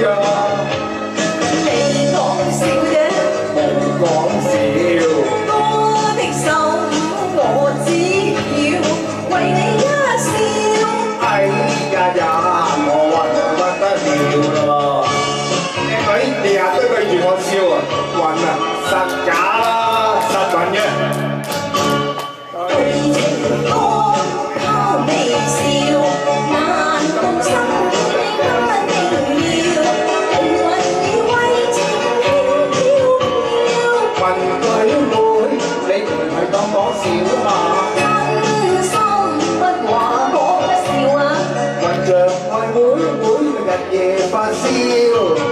呀。你講笑啫，冇講笑，我的心我只要為你一笑。哎呀呀，我暈不得了啦！你日都對住我笑啊，暈啊，實假啦，實暈嘅。對情歌他微笑，難共心你不定要，靈魂已為情輕飄飄。問佢妹，你唔係當講笑嘛？真心不話講不笑啊，混着愛妹妹日夜發燒，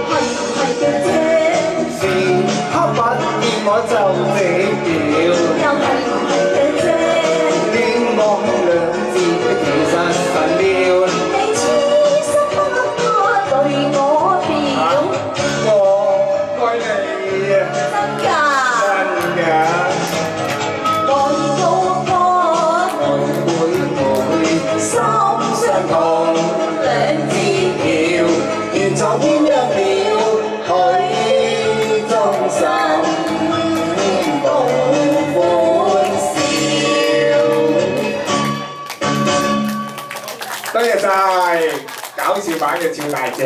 係唔係嘅啫？時刻不見我就這叫，又係唔係嘅啫？戀愛兩字其實神妙，你痴心不怕對我表，我愛你啊，真㗎？真㗎。愛高歌，會心相通，兩支橋，願就牽一秒，許終生共歡笑。多謝晒搞笑版嘅趙大姐。